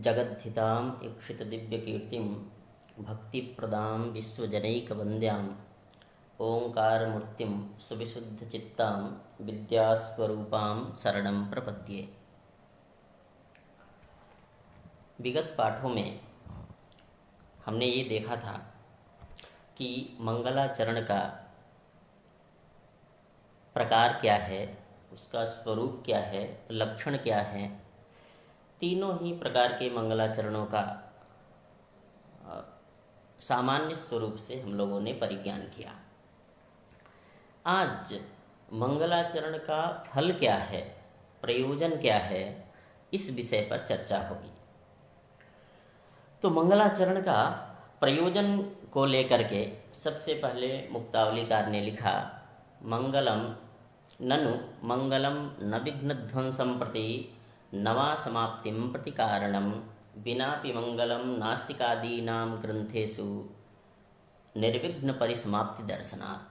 जगद्धितां ईक्षितदिव्यकीर्तिं भक्तिप्रदां विश्वजनैकवन्द्यां ओङ्कारमूर्तिं सुविशुद्धचित्तां विद्यास्वरूपां शरणं प्रपद्ये। विगत पाठों में हमने ये देखा था कि मंगलाचरण का प्रकार क्या है, उसका स्वरूप क्या है, लक्षण क्या है। तीनों ही प्रकार के मंगलाचरणों का सामान्य स्वरूप से हम लोगों ने परिज्ञान किया। आज मंगलाचरण का फल क्या है, प्रयोजन क्या है, इस विषय पर चर्चा होगी। तो मंगलाचरण का प्रयोजन को लेकर के सबसे पहले मुक्तावलीकार ने लिखा, मंगलम ननु मंगलम न विघ्नध्वंसं प्रति नवा समाप्तिं प्रति कारणम विनापि मंगलम नास्तिकादीनां ग्रंथेषु निर्विघ्न परिसमाप्ति दर्शनात्।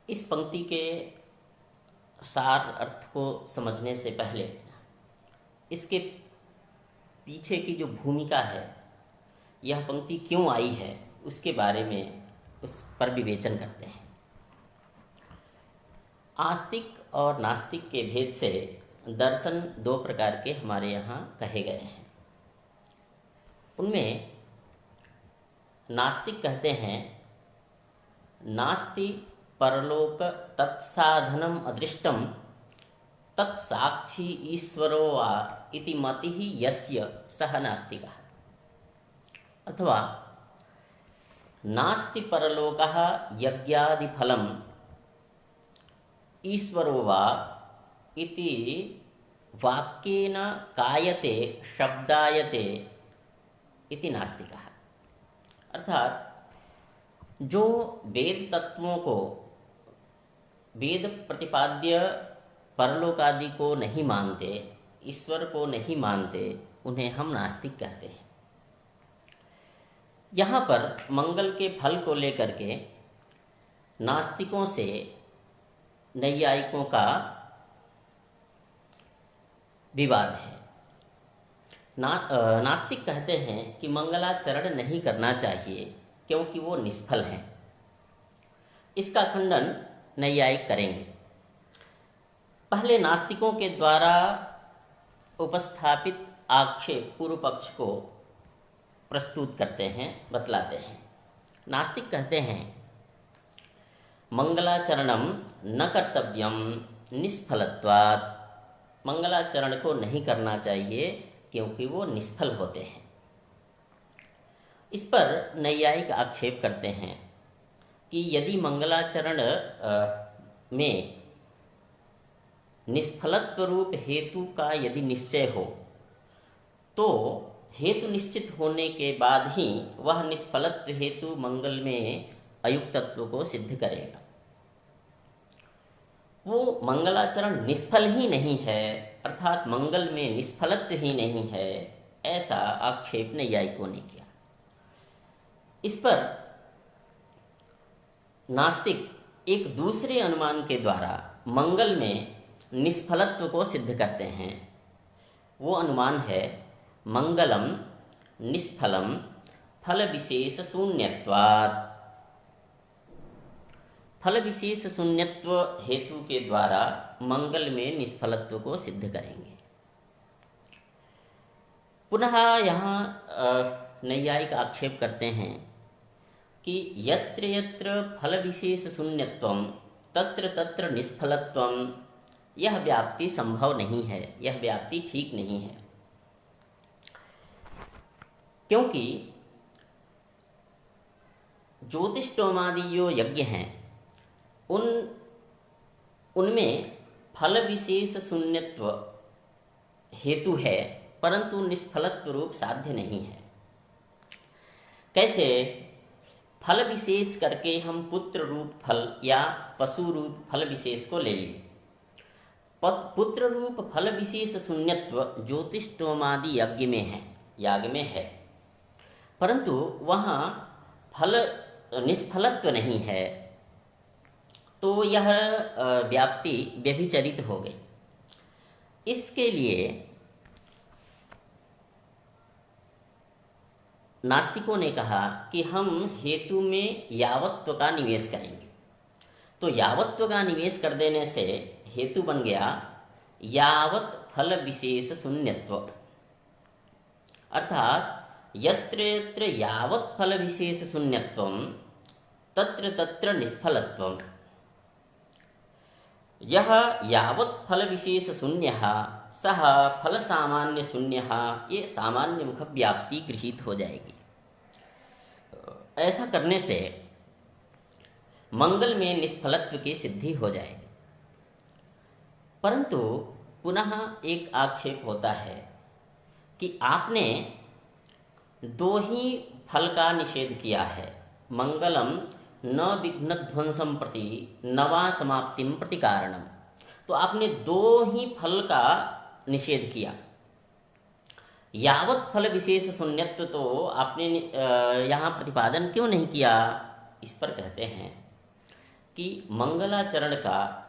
इस पंक्ति के सार अर्थ को समझने से पहले इसके पीछे की जो भूमिका है, यह पंक्ति क्यों आई है, उसके बारे में उस पर विवेचन करते हैं। आस्तिक और नास्तिक के भेद से दर्शन दो प्रकार के हमारे यहाँ कहे गए हैं। उनमें नास्तिक कहते हैं, नास्ति परलोक तत्साधनम अदृष्टम तत्साक्षी ईश्वरो वा इति मतिः यस्य सः नास्तिकः। अथवा नास्ति परलोकः यज्ञादिफलम ईश्वरो वा इति वाक्येन कायते शब्दायते इति नास्तिकः। अर्थात जो वेद तत्वों को, वेद प्रतिपाद्य परलोक आदि को नहीं मानते, ईश्वर को नहीं मानते, उन्हें हम नास्तिक कहते हैं। यहाँ पर मंगल के फल को लेकर के नास्तिकों से नैयायिकों का विवाद है। नास्तिक कहते हैं कि मंगलाचरण नहीं करना चाहिए क्योंकि वो निष्फल हैं। इसका खंडन नैयायिक करेंगे। पहले नास्तिकों के द्वारा उपस्थापित आक्षेप पूर्व पक्ष को प्रस्तुत करते हैं, बतलाते हैं। नास्तिक कहते हैं, मंगलाचरणम न कर्तव्यम निष्फलत्वात्। मंगलाचरण को नहीं करना चाहिए क्योंकि वो निष्फल होते हैं। इस पर नैयायिक आक्षेप करते हैं कि यदि मंगलाचरण में निष्फलत्व रूप हेतु का यदि निश्चय हो तो हेतु निश्चित होने के बाद ही वह निष्फलत्व हेतु मंगल में अयुक्तत्व को सिद्ध करेगा। वो मंगलाचरण निष्फल ही नहीं है, अर्थात मंगल में निष्फलत्व ही नहीं है, ऐसा आक्षेप नैयायिकों ने किया। इस पर नास्तिक एक दूसरे अनुमान के द्वारा मंगल में निष्फलत्व को सिद्ध करते हैं। वो अनुमान है, मंगलम निष्फलम फल विशेष शून्यत्वात्। फल विशेष शून्यत्व हेतु के द्वारा मंगल में निष्फलत्व को सिद्ध करेंगे। पुनः यहाँ नैयायिक आक्षेप करते हैं कि यत्र यत्र फल विशेष शून्यत्वम तत्र तत्र निष्फलत्वम, यह व्याप्ति संभव नहीं है, यह व्याप्ति ठीक नहीं है। क्योंकि ज्योतिष्टोमादि जो यज्ञ हैं उनमें फल विशेष शून्यत्व हेतु है, परंतु निष्फलत्व रूप साध्य नहीं है। कैसे? फल विशेष करके हम पुत्र रूप फल या पशु रूप फल विशेष को ले लिए। पुत्र रूप फल विशेष शून्यत्व ज्योतिष्टोमादि यज्ञ में है, याग में है, परंतु वहाँ फल निष्फलत्व नहीं है, तो यह व्याप्ति व्यभिचरित हो गई। इसके लिए नास्तिकों ने कहा कि हम हेतु में यावत्व का निवेश करेंगे। तो यावत्व का निवेश कर देने से हेतु बन गया यावत फल विशेष शून्यत्व, अर्थात यत्र यत्र यावत् फल विशेष शून्यत्वं तत्र तत्र निष्फलत्वम्। यह यावत् फल विशेष शून्यः सह फल सामान्य शून्यः, ये सामान्य मुख व्याप्ति गृहीत हो जाएगी। ऐसा करने से मंगल में निष्फलत्व की सिद्धि हो जाएगी। परंतु पुनः एक आक्षेप होता है कि आपने दो ही फल का निषेध किया है, मंगलम न विघ्न ध्वंसम प्रति नवा समाप्तिम प्रति कारणम। तो आपने दो ही फल का निषेध किया। यावत फल विशेष शून्यत्व तो आपने यहाँ प्रतिपादन क्यों नहीं किया? इस पर कहते हैं कि मंगलाचरण का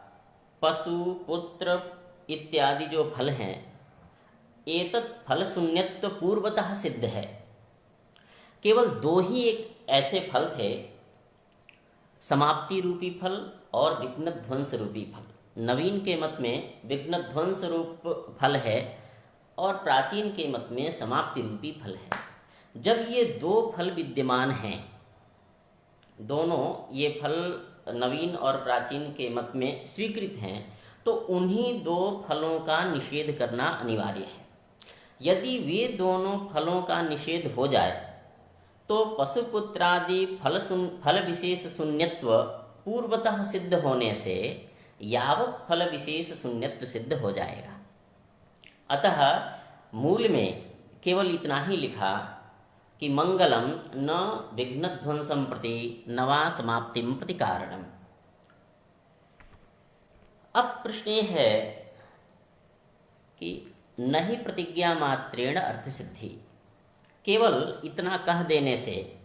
पशु पुत्र इत्यादि जो फल हैं, एतत् फल शून्यत्व पूर्वतः सिद्ध है। केवल दो ही एक ऐसे फल थे, समाप्ति रूपी फल और विघ्न ध्वंस रूपी फल। नवीन के मत में विघ्न ध्वंस रूप फल है और प्राचीन के मत में समाप्ति रूपी फल है। जब ये दो फल विद्यमान हैं, दोनों ये फल नवीन और प्राचीन के मत में स्वीकृत हैं, तो उन्हीं दो फलों का निषेध करना अनिवार्य है। यदि वे दोनों फलों का निषेध हो जाए तो पशुपुत्रादि फल विशेष शून्यत्व पूर्वतः सिद्ध होने से यावत् फल विशेष शून्यत्व सिद्ध हो जाएगा। अतः मूल में केवल इतना ही लिखा कि मंगलम न विघ्न ध्वंसम प्रति नवा समाप्तिम प्रति कारणम। अब प्रश्न ये है कि नहीं प्रतिज्ञा मात्रेण अर्थ सिद्धि। केवल इतना कह देने से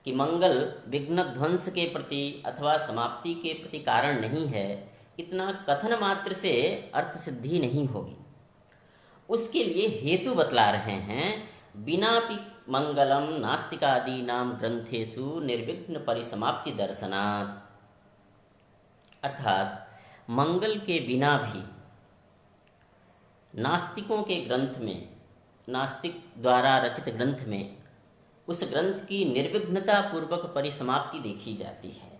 कि मंगल विघ्न ध्वंस के प्रति अथवा समाप्ति के प्रति कारण नहीं है, इतना कथन मात्र से अर्थ सिद्धि नहीं होगी। उसके लिए हेतु बतला रहे हैं। बिनापि मंगलम नास्तिकादीनां ग्रंथेषु निर्विघ्न परिसमाप्ति दर्शनात्, अर्थात मंगल के बिना भी नास्तिकों के ग्रंथ में, नास्तिक द्वारा रचित ग्रंथ में, उस ग्रंथ की निर्विघ्नता पूर्वक परिसमाप्ति देखी जाती है।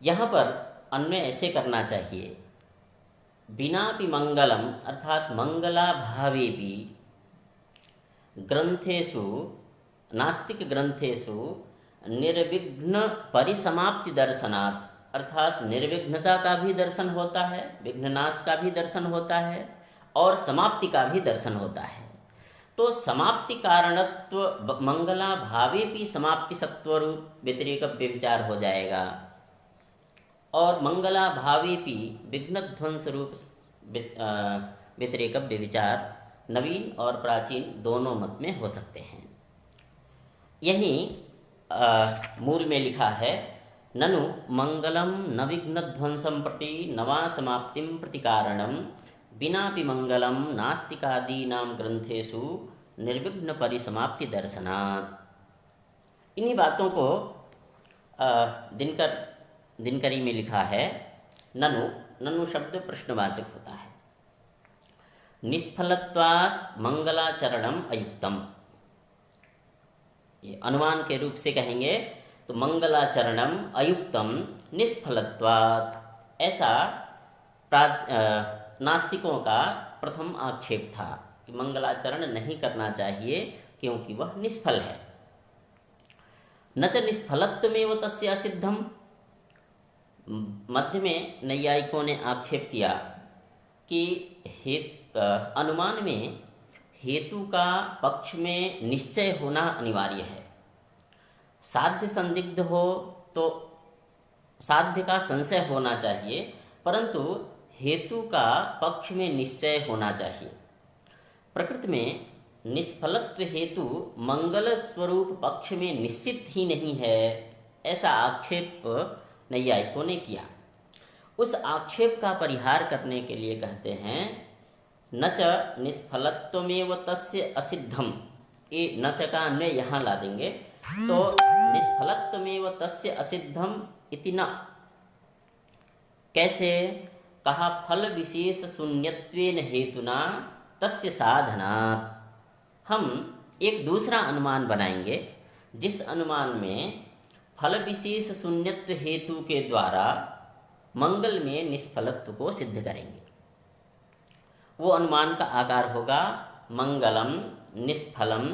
यहाँ पर अन्वय ऐसे करना चाहिए, बिनापि मंगलम अर्थात मंगलाभावे भी ग्रंथेषु, नास्तिक ग्रंथेषु निर्विघ्न परिसमाप्ति दर्शनात्, अर्थात निर्विघ्नता का भी दर्शन होता है, विघ्ननाश का भी दर्शन होता है और समाप्ति का भी दर्शन होता है। तो समाप्ति कारणत्व मंगला भावे भी समाप्ति सत्वरूप व्यतिरेक व्यभिचार हो जाएगा और मंगला भावे भी विघ्न ध्वंस रूप व्यतिरेक व्यभिचार नवीन और प्राचीन दोनों मत में हो सकते हैं। यही मूल में लिखा है, ननु मंगलम न विघ्न ध्वंसम प्रति नवा समाप्तिम प्रति कारणम बिनापि मंगलम नास्तिकादीनां ग्रंथेषु निर्विघ्न परिसमाप्ति दर्शनात्। इन्हीं बातों को दिनकरी में लिखा है। ननु, ननु शब्द प्रश्नवाचक होता है। निष्फलत्वात् मंगलाचरणम अयुक्तम, ये अनुमान के रूप से कहेंगे तो मंगलाचरणम अयुक्तम निष्फलत्वात्, ऐसा नास्तिकों का प्रथम आक्षेप था कि मंगलाचरण नहीं करना चाहिए क्योंकि वह निष्फल है। न च निष्फलत्वमेव तस्य असिद्धम, मध्य में नैयायिकों ने आक्षेप किया कि अनुमान में हेतु का पक्ष में निश्चय होना अनिवार्य है। साध्य संदिग्ध हो तो साध्य का संशय होना चाहिए, परंतु हेतु का पक्ष में निश्चय होना चाहिए। प्रकृति में निष्फलत्व हेतु मंगल स्वरूप पक्ष में निश्चित ही नहीं है, ऐसा आक्षेप नैयायिकों ने किया। उस आक्षेप का परिहार करने के लिए कहते हैं, न च निष्फलत्वमेव तस्य असिद्धम, ये नच का अन्वय यहाँ ला देंगे तो निष्फलत्वमेव तस्य असिद्धम इति न। कैसे? कहा फल विशेष शून्यत्वेन हेतुना तस्य साधनात्। हम एक दूसरा अनुमान बनाएंगे जिस अनुमान में फल विशेष शून्यत्व हेतु के द्वारा मंगल में निष्फलत्व को सिद्ध करेंगे। वो अनुमान का आकार होगा मंगलम निष्फलम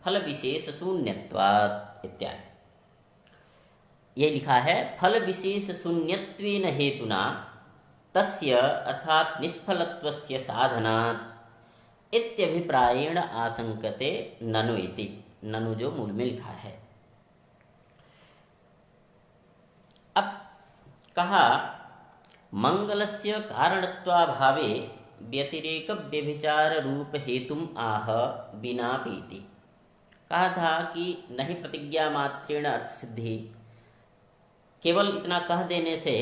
फल विशेष शून्यत्वात् इत्यादि। ये लिखा है फल विशेष शून्यत्वेन हेतुना तस्य अर्थात निष्फलत्वस्य साधनात् इत्यभिप्रायेण आशंकते ननु इति। ननु जो मूल में लिखा है। अब कहा मंगलस्य कारणत्वाभावे व्यतिरेक व्यभिचार रूप हेतुम आह बिना पीति। कहा था कि नहीं प्रतिज्ञा मात्रेण अर्थ सिद्धि। केवल इतना कह देने से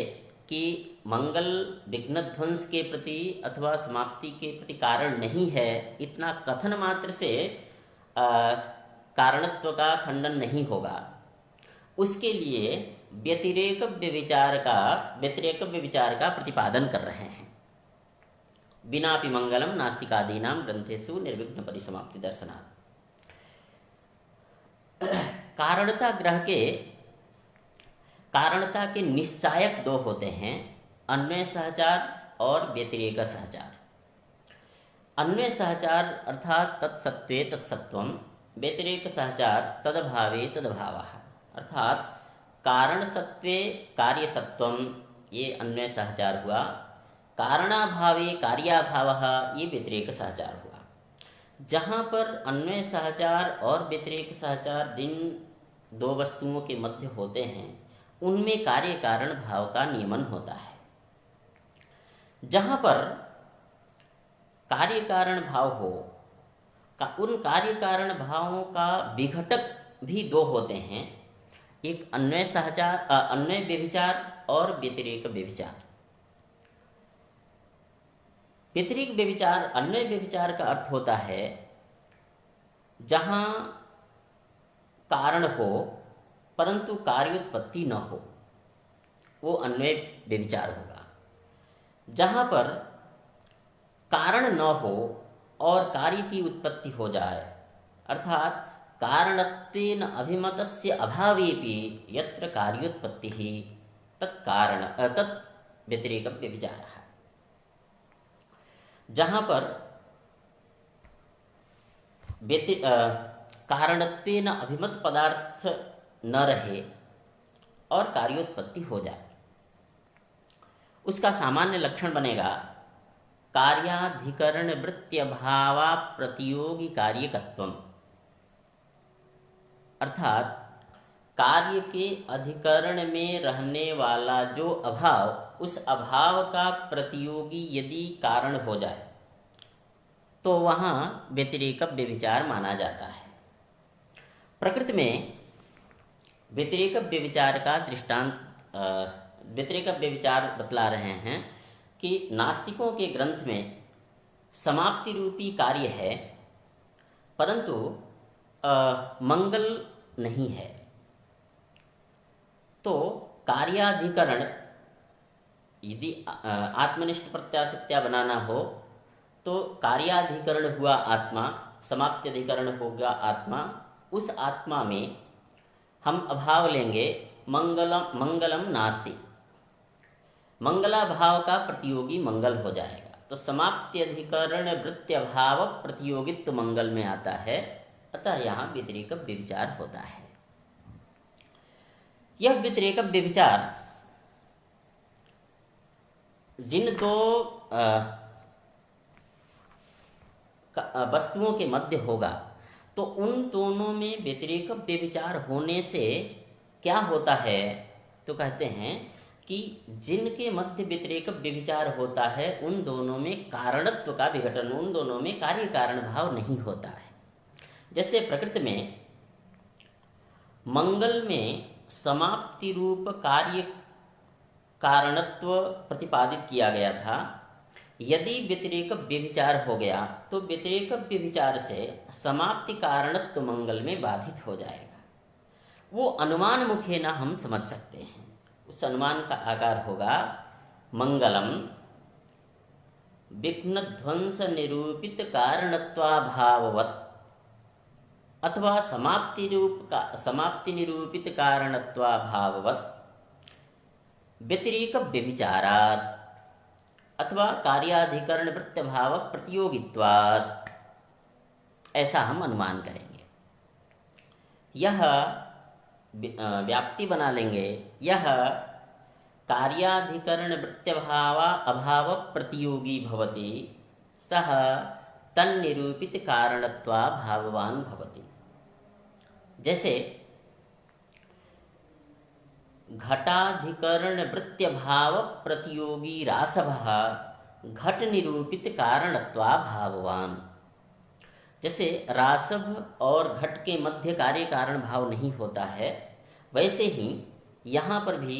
कि मंगल विघ्न ध्वंस के प्रति अथवा समाप्ति के प्रति कारण नहीं है, इतना कथन मात्र से कारणत्व का खंडन नहीं होगा। उसके लिए व्यतिरेक व्यभिचार का प्रतिपादन कर रहे हैं। बिनापि मंगलम नास्तिकादीनां ग्रंथेषु निर्विघ्न परिसमाप्ति दर्शनात्। कारणता के निश्चायक दो होते हैं, अन्वय सहचार और व्यतिरेक सहचार। अन्वय सहचार अर्थात तत्सत्वे तत्सत्वम, व्यतिरेक सहचार तदभावे तदभावः अर्थात कारण सत्वे कार्य सत्वम, ये अन्वय सहचार हुआ। कारणाभावे कार्याभावः, ये व्यतिरेक सहचार हुआ। जहाँ पर अन्वय सहचार और व्यतिरेक सहचार जिन दो वस्तुओं के मध्य होते हैं उनमें कार्य कारण भाव का नियमन होता है। जहाँ पर कार्य कारण भाव हो उन कार्य कारण भावों का विघटक भी दो होते हैं, एक अन्वय व्यभिचार और व्यतिरेक व्यभिचार। व्यतिरेक व्यभिचार, अन्वय व्यभिचार का अर्थ होता है जहाँ कारण हो परंतु कार्योत्पत्ति न हो, वो अन्वय व्यभिचार होगा। जहाँ पर कारण न हो और कार्य की उत्पत्ति हो जाए, अर्थात कारणत्वेन अभिमतस्य अभावेपि यत्र कार्योत्पत्तिः तत् व्यतिरेक व्यभिचारः। जहाँ पर कारणत्वेन अभिमत पदार्थ न रहे और कार्योत्पत्ति हो जाए, उसका सामान्य लक्षण बनेगा कार्याधिकरण वृत्त्यभावा प्रतियोगी कार्यकत्वम। अर्थात कार्य के अधिकरण में रहने वाला जो अभाव, उस अभाव का प्रतियोगी यदि कारण हो जाए तो वहाँ व्यतिरेक व्यभिचार माना जाता है। प्रकृति में व्यतिरेक व्यभिचार का दृष्टांत, व्यतिरेक व्यभिचार बतला रहे हैं कि नास्तिकों के ग्रंथ में समाप्ति रूपी कार्य है परंतु मंगल नहीं है। तो कार्याधिकरण यदि आत्मनिष्ठ प्रत्याशित्या बनाना हो तो कार्याधिकरण हुआ आत्मा, समाप्ति अधिकरण होगा आत्मा। उस आत्मा में हम अभाव लेंगे मंगलम नास्ति, मंगलाभाव का प्रतियोगी मंगल हो जाएगा। तो समाप्ति अधिकरण वृत्त्यभाव प्रतियोगित्व मंगल में आता है, अतः यहाँ व्यतिरेक व्यभिचार होता है। यह व्यतिरेक व्यभिचार जिन दो वस्तुओं के मध्य होगा तो उन दोनों में व्यतिरेक व्यभिचार होने से क्या होता है, तो कहते हैं कि जिनके मध्य व्यतिरेक व्यभिचार होता है उन दोनों में कारणत्व का विघटन, उन दोनों में कार्य कारण भाव नहीं होता है। जैसे प्रकृति में मंगल में समाप्ति रूप कार्य कारणत्व प्रतिपादित किया गया था, यदि व्यतिरेक व्यभिचार हो गया तो व्यतिरेक व्यभिचार से समाप्ति कारणत्व मंगल में बाधित हो जाएगा। वो अनुमान मुखेन हम समझ सकते हैं। उस अनुमान का आकार होगा मंगलम विघ्न ध्वंस निरूपित कारणत्वाभाववत् अथवा समाप्ति निरूपित कारणत्वाभाववत् व्यतिरेक व्यभिचारात् अथवा कार्याधिकरण वृत्तभाव प्रतियोगित्वात्, ऐसा हम अनुमान करेंगे। यह व्याप्ति बना लेंगे। यह कार्याधिकरण वृत्त्यभाव अभाव प्रतियोगी भवति, सह तन्निरूपित कारणत्वा भाववान भवति। जैसे घटाधिकरण वृत्त्यभाव प्रतियोगी रासभः घट निरूपित कारणत्वा भाववान। जैसे रासभ और घट के मध्य कार्य कारण भाव नहीं होता है, वैसे ही यहाँ पर भी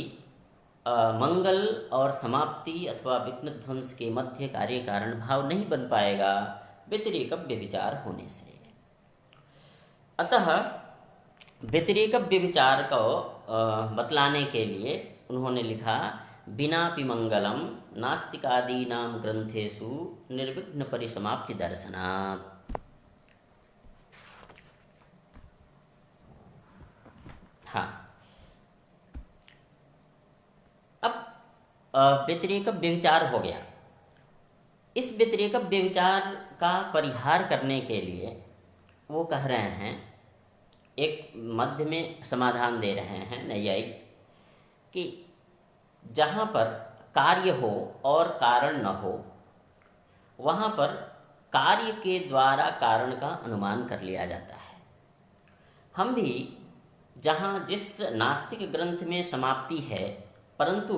मंगल और समाप्ति अथवा विघ्न ध्वंस के मध्य कार्य कारण भाव नहीं बन पाएगा व्यतिरेक व्यभिचार होने से। अतः व्यतिरेक व्यभिचार को बतलाने के लिए उन्होंने लिखा बिनापि मंगलम नास्तिकादीनां ग्रंथेषु निर्विघ्न परिसमाप्ति दर्शनात्। हाँ, अब व्यतिरेक व्यभिचार हो गया। इस व्यतिरेक व्यभिचार का परिहार करने के लिए वो कह रहे हैं, एक मध्य में समाधान दे रहे हैं नैयायिक, कि जहाँ पर कार्य हो और कारण न हो, वहाँ पर कार्य के द्वारा कारण का अनुमान कर लिया जाता है। हम भी जहाँ जिस नास्तिक ग्रंथ में समाप्ति है परंतु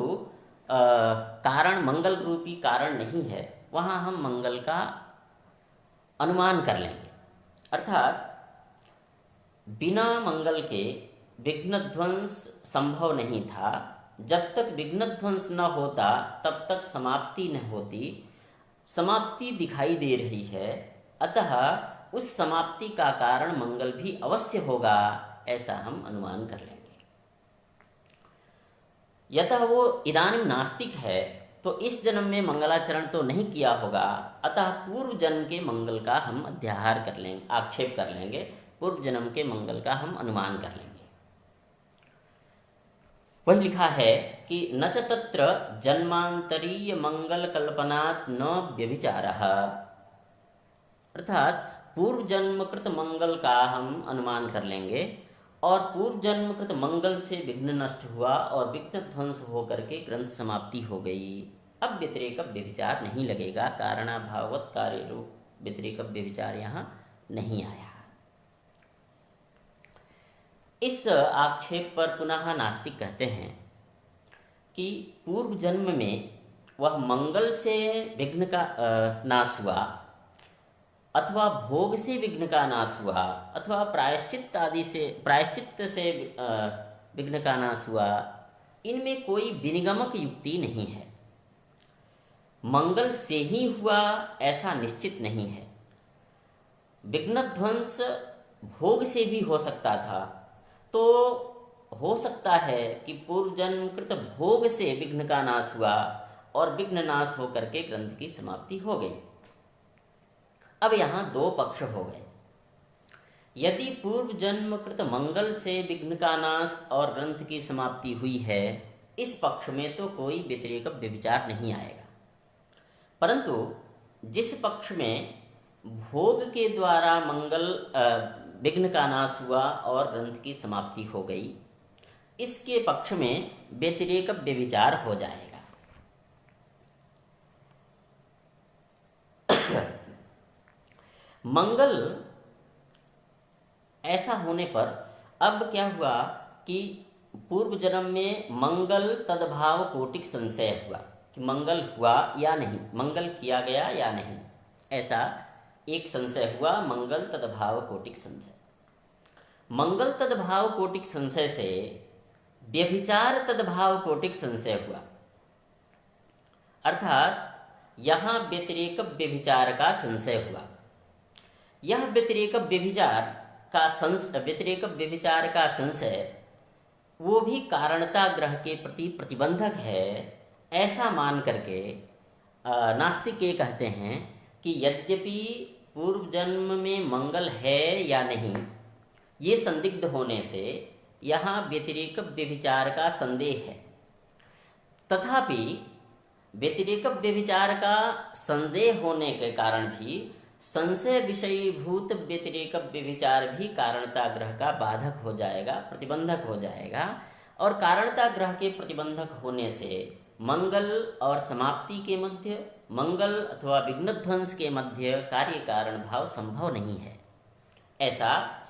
कारण मंगल रूपी कारण नहीं है, वहाँ हम मंगल का अनुमान कर लेंगे। अर्थात बिना मंगल के विघ्न ध्वंस संभव नहीं था। जब तक विघ्न ध्वंस न होता तब तक समाप्ति न होती। समाप्ति दिखाई दे रही है, अतः उस समाप्ति का कारण मंगल भी अवश्य होगा, ऐसा हम अनुमान कर लेंगे। यतः वो इदानीं नास्तिक है तो इस जन्म में मंगलाचरण तो नहीं किया होगा, अतः पूर्व जन्म के मंगल का हम अध्याहार कर लेंगे, आक्षेप कर लेंगे। पूर्व जन्म के मंगल का हम अनुमान कर लेंगे। वही लिखा है कि न च तत्र जन्मांतरीय मंगल कल्पनात् न व्यभिचारः। अर्थात पूर्व जन्मकृत मंगल का हम अनुमान कर लेंगे और पूर्व जन्मकृत मंगल से विघ्न नष्ट हुआ और विघ्न ध्वंस होकर के ग्रंथ समाप्ति हो गई। अब व्यतिरेक व्यभिचार नहीं लगेगा, कारणाभाववत् कार्य रूप व्यतिरेक व्यभिचार यहाँ नहीं आया। इस आक्षेप पर पुनः नास्तिक कहते हैं कि पूर्व जन्म में वह मंगल से विघ्न का नाश हुआ अथवा भोग से विघ्न का नाश हुआ अथवा प्रायश्चित से विघ्न का नाश हुआ, इनमें कोई विनिगमक युक्ति नहीं है। मंगल से ही हुआ ऐसा निश्चित नहीं है। विघ्न ध्वंस भोग से भी हो सकता था, तो हो सकता है कि पूर्व जन्मकृत भोग से विघ्न का नाश हुआ और विघ्न नाश होकर के ग्रंथ की समाप्ति हो गई। अब यहाँ दो पक्ष हो गए। यदि पूर्व जन्मकृत मंगल से विघ्न का नाश और ग्रंथ की समाप्ति हुई है, इस पक्ष में तो कोई व्यतिरेक व्यभिचार नहीं आएगा। परंतु जिस पक्ष में भोग के द्वारा मंगल विघ्न का नाश हुआ और ग्रंथ की समाप्ति हो गई, इसके पक्ष में व्यतिरेक व्यभिचार हो जाएगा। मंगल ऐसा होने पर अब क्या हुआ कि पूर्व जन्म में मंगल तद्भाव कोटिक संशय हुआ कि मंगल हुआ या नहीं, मंगल किया गया या नहीं, ऐसा एक संशय हुआ। मंगल तद्भाव कोटिक संशय, मंगल तद्भाव कोटिक संशय से व्यभिचार तद्भाव कोटिक संशय हुआ। अर्थात यहाँ व्यतिरेक व्यभिचार का संशय हुआ। यह व्यतिरेक व्यभिचार का संशय वो भी कारणता ग्रह के प्रति प्रतिबंधक है, ऐसा मान करके नास्तिक ये कहते हैं कि यद्यपि पूर्व जन्म में मंगल है या नहीं, ये संदिग्ध होने से यहाँ व्यतिरेक व्यभिचार का संदेह है। तथापि व्यतिरेक व्यभिचार का संदेह होने के कारण भी संशय विषयीभूत व्यतिरेक व्यभिचार भी कारणता ग्रह का बाधक हो जाएगा, प्रतिबंधक हो जाएगा। और कारणता ग्रह के प्रतिबंधक होने से मंगल और समाप्ति के मध्य, मंगल अथवा विघ्नध्वंस के मध्य कार्य कारण भाव संभव नहीं है, ऐसा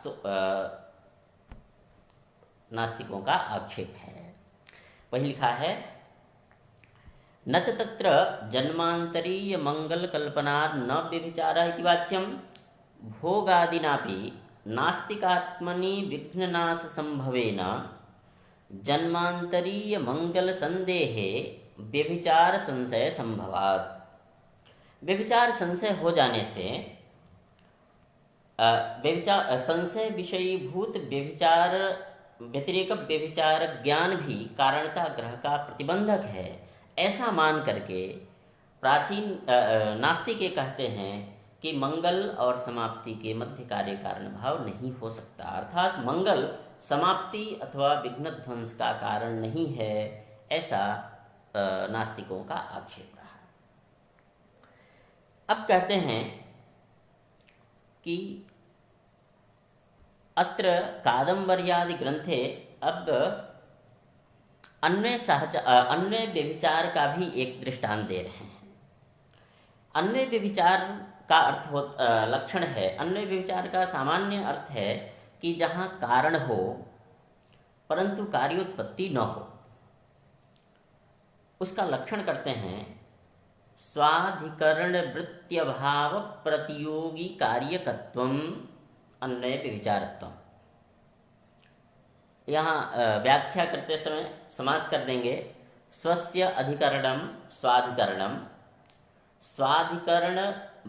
नास्तिकों का आक्षेप है। वही लिखा है, न च तत्र जन्मांतरीय मंगल कल्पनात् न व्यभिचारः इति वाच्यं भोगादिनापि नास्तिकात्मनि विघ्ननाश संभवेन जन्मांतरीय मंगल संदेहे व्यभिचार संशय संभवात्। व्यभिचार संशय हो जाने से संशय विषयीभूत व्यभिचार व्यतिरेक व्यभिचार ज्ञान भी कारणता ग्रह का प्रतिबंधक है, ऐसा मान करके प्राचीन नास्तिक ये कहते हैं कि मंगल और समाप्ति के मध्य कार्य कारण भाव नहीं हो सकता, अर्थात मंगल समाप्ति अथवा विघ्न ध्वंस का कारण नहीं है, ऐसा नास्तिकों का आक्षेप रहा। अब कहते हैं कि अत्र कादंबर्यादि ग्रंथे अब अन्वय व्यभिचार का भी एक दृष्टांत दे रहे हैं। अन्वय व्यभिचार का लक्षण है, अन्वय व्यभिचार का सामान्य अर्थ है कि जहाँ कारण हो परंतु कार्योत्पत्ति न हो, उसका लक्षण करते हैं स्वाधिकरण वृत्त्यभाव प्रतियोगी कार्यकत्वम अन्वय व्यभिचारत्वम। यहाँ व्याख्या करते समय समास कर देंगे, स्वस्य अधिकरणम स्वाधिकरणम, स्वाधिकरण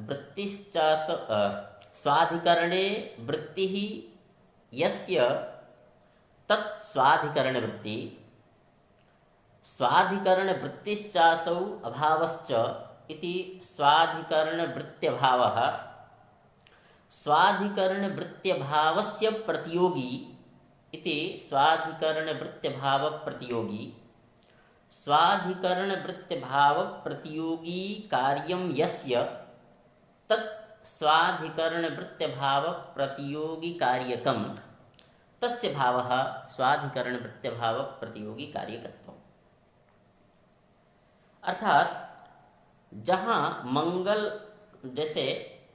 वृत्तिश्च स्वाधिकरणे वृत्ति यस्य तत् स्वाधिकरण वृत्ति, स्वाधिकरण वृत्तिश्चासौ अभावश्च इति स्वाधिकरण वृत्त्यभावः, स्वाधिकरण वृत्त्यभावस्य प्रतियोगी इति स्वाधिकरण वृत्त्यभाव प्रतियोगी, स्वाधिकरण वृत्त्यभाव प्रतियोगी कार्यम यस्य तत् स्वाधिकरण वृत्त्यभाव प्रतियोगी कार्यकम तस्य भावः स्वाधिकरण वृत्त्यभाव प्रतियोगी कार्यकत्वम्। अर्थात जहाँ मंगल जैसे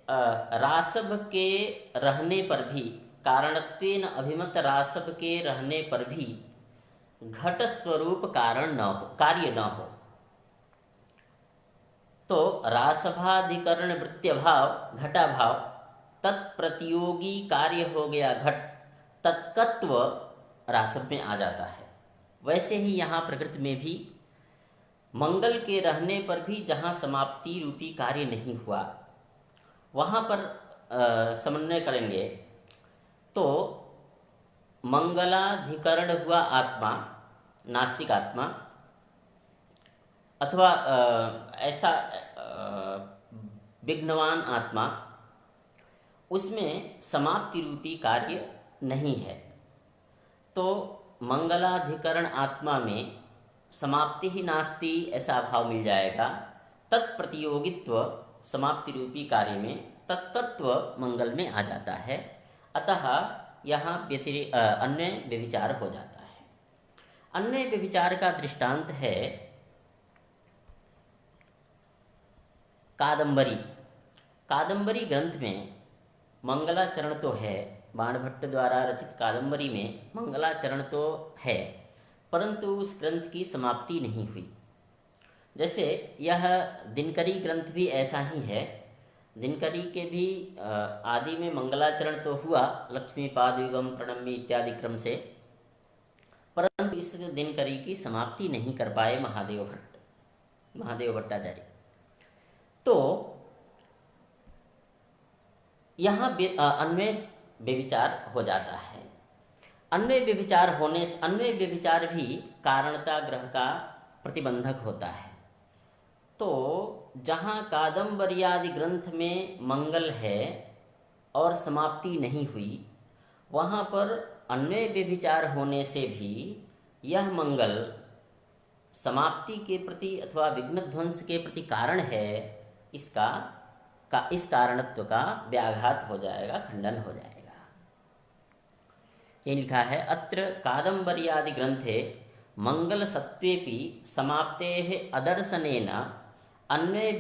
रासव के रहने पर भी, कारणत्वेन अभिमत रासव के रहने पर भी घट स्वरूप कारण न हो, कार्य न हो, तो रासभाधिकरण वृत्त्यभाव घटाभाव तत्प्रतियोगी कार्य हो गया घट, तत्कत्व रासव में आ जाता है। वैसे ही यहाँ प्रकृति में भी मंगल के रहने पर भी जहाँ समाप्ति रूपी कार्य नहीं हुआ, वहाँ पर समन्वय करेंगे तो मंगलाधिकरण हुआ आत्मा, नास्तिक आत्मा, अथवा ऐसा विघ्नवान आत्मा, उसमें समाप्ति रूपी कार्य नहीं है, तो मंगलाधिकरण आत्मा में समाप्ति ही नास्ति ऐसा भाव मिल जाएगा। तत्प्रतियोगित्व समाप्ति रूपी कार्य में तत्कत्व मंगल में आ जाता है, अतः यहाँ अन्वय व्यभिचार हो जाता है। अन्वय व्यभिचार का दृष्टांत है कादंबरी। कादंबरी ग्रंथ में मंगलाचरण तो है, बाणभट्ट द्वारा रचित कादंबरी में मंगलाचरण तो है, परंतु उस ग्रंथ की समाप्ति नहीं हुई। जैसे यह दिनकरी ग्रंथ भी ऐसा ही है। दिनकरी के भी आदि में मंगलाचरण तो हुआ, लक्ष्मी पादयुगम प्रणम्य इत्यादि क्रम से, परंतु इस दिनकरी की समाप्ति नहीं कर पाए महादेव भट्टाचार्य। तो यहाँ अन्वय व्यभिचार हो जाता है। अन्वय व्यभिचार होने से, अन्वय व्यभिचार भी कारणता ग्रह का प्रतिबंधक होता है। तो जहाँ कादम्बर्यादि ग्रंथ में मंगल है और समाप्ति नहीं हुई, वहाँ पर अन्वय व्यभिचार होने से भी यह मंगल समाप्ति के प्रति अथवा विघ्न ध्वंस के प्रति कारण है, इस कारणत्व का व्याघात हो जाएगा, खंडन हो जाएगा। ये लिखा है, अत्र कादम्बर्यादि ग्रंथे मंगल सत्वेपि समाप्तेः अदर्शनेन अन्वय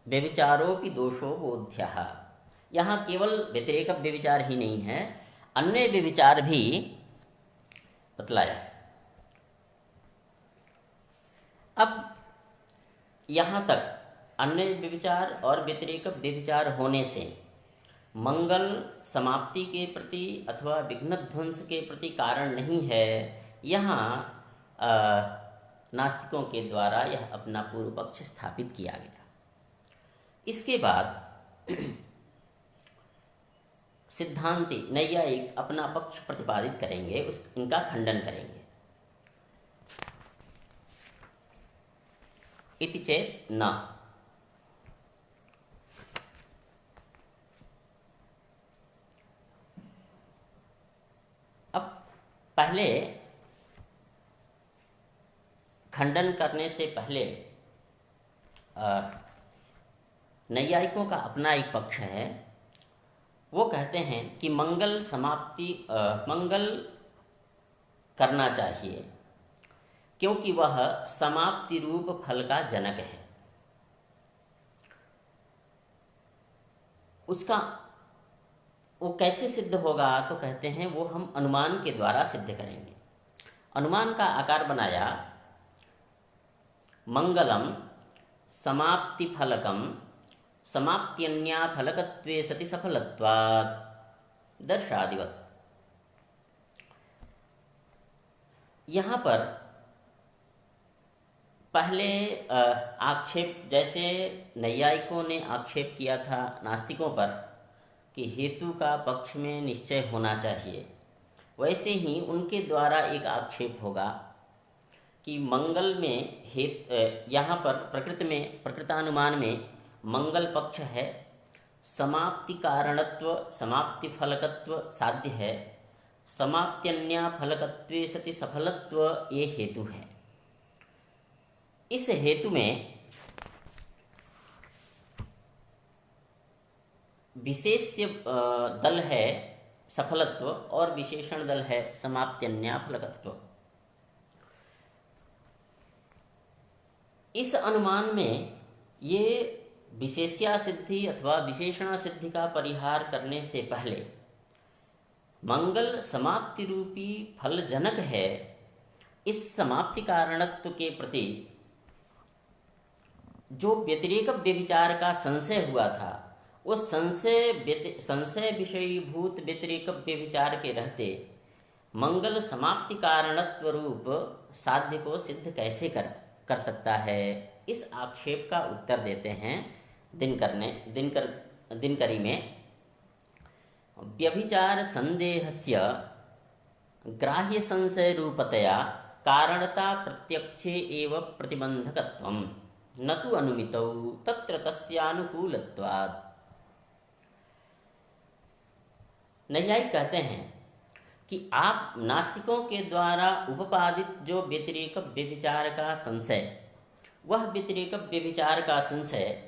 व्यभिचारोपि दोषो बोध्यः। यहाँ केवल व्यतिरेक व्यभिचार ही नहीं है, अन्वय व्यभिचार भी बतलाया। अब यहाँ तक अन्वय व्यभिचार और व्यतिरेक व्यभिचार होने से मंगल समाप्ति के प्रति अथवा विघ्न ध्वंस के प्रति कारण नहीं है, यहाँ नास्तिकों के द्वारा यह अपना पूर्व पक्ष स्थापित किया गया। इसके बाद सिद्धांती नैयायिक अपना पक्ष प्रतिपादित करेंगे, इनका खंडन करेंगे। इति चेत न, अब पहले खंडन करने से पहले नैयायिकों का अपना एक पक्ष है। वो कहते हैं कि मंगल करना चाहिए, क्योंकि वह समाप्ति रूप फल का जनक है। उसका वो कैसे सिद्ध होगा, तो कहते हैं वो हम अनुमान के द्वारा सिद्ध करेंगे। अनुमान का आकार बनाया, मंगलम समाप्ति फलकम समाप्त्यन्या फलकत्वे सति सफलत्वात् दर्शादिवत्। यहाँ पर पहले आक्षेप, जैसे नैयायिकों ने आक्षेप किया था नास्तिकों पर कि हेतु का पक्ष में निश्चय होना चाहिए, वैसे ही उनके द्वारा एक आक्षेप होगा कि मंगल में यहाँ पर प्रकृतानुमान में मंगल पक्ष है, समाप्ति कारणत्व समाप्ति फलकत्व साध्य है, समाप्त्यन्या फलकत्वे सति सफलत्व ये हेतु है। इस हेतु में विशेष्य दल है सफलत्व और विशेषण दल है समाप्त्यन्या फलकत्व। इस अनुमान में ये विशेष्या सिद्धि अथवा विशेषणा सिद्धि का परिहार करने से पहले मंगल समाप्ति रूपी फल जनक है, इस समाप्ति कारणत्व के प्रति जो व्यतिरेक व्यभिचार का संशय हुआ था, वो संशय विषयीभूत व्यतिरेक व्यभिचार के रहते मंगल समाप्ति कारणत्व रूप साध्य को सिद्ध कैसे कर सकता है, इस आक्षेप का उत्तर देते हैं दिनकरी में। व्यभिचार संदेहस्य ग्राह्य संशय रूपतया कारणता प्रत्यक्षे एव प्रतिबंधकत्वम् न तु अनुमितौ तत्र तस्यानुकूलत्वात्। नैयायिक कहते हैं कि आप नास्तिकों के द्वारा उपपादित जो व्यतिरेक व्यभिचार का संशय, वह व्यतिरेक व्यभिचार का संशय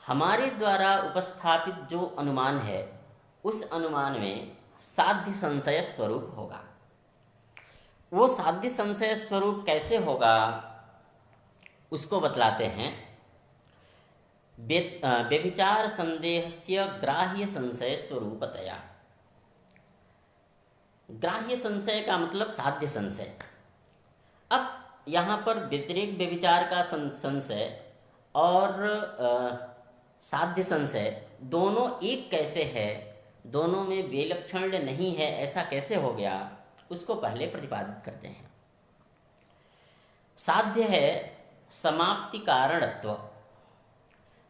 हमारे द्वारा उपस्थापित जो अनुमान है, उस अनुमान में साध्य संशय स्वरूप होगा। वो साध्य संशय स्वरूप कैसे होगा, उसको बतलाते हैं। व्यभिचार संदेहस्य ग्राह्य संशय स्वरूपतया। ग्राह्य संशय का मतलब साध्य संशय। अब यहाँ पर व्यतिरेक व्यभिचार का संशय और साध्य संशय दोनों एक कैसे है, दोनों में विलक्षण नहीं है, ऐसा कैसे हो गया, उसको पहले प्रतिपादित करते हैं। साध्य है समाप्ति कारणत्व,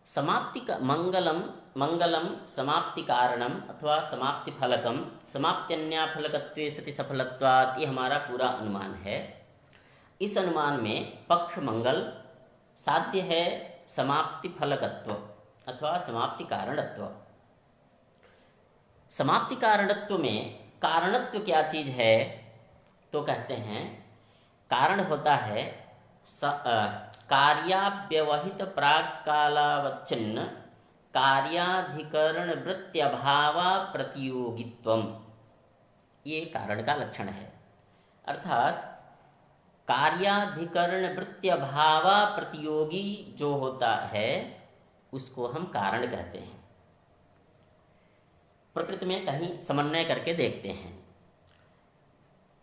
समाप्ति का मंगलम मंगलम समाप्ति कारणम अथवा समाप्ति फलकम समाप्त्यन्या फलकत्वे सति सफलत्वात्, ये हमारा पूरा अनुमान है। इस अनुमान में पक्ष मंगल, साध्य है समाप्ति फलकत्व अथवा समाप्ति कारणत्व। समाप्ति कारणत्व में कारणत्व क्या चीज है, तो कहते हैं कारण होता है कार्याव्यवहित प्राक्कालावच्छिन्न कार्याधिकरण वृत्त्यभावा प्रतियोगित्वम, ये कारण का लक्षण है। अर्थात कार्याधिकरण वृत्त्यभावा प्रतियोगी जो होता है उसको हम कारण कहते हैं। प्रकृति में कहीं समन्वय करके देखते हैं।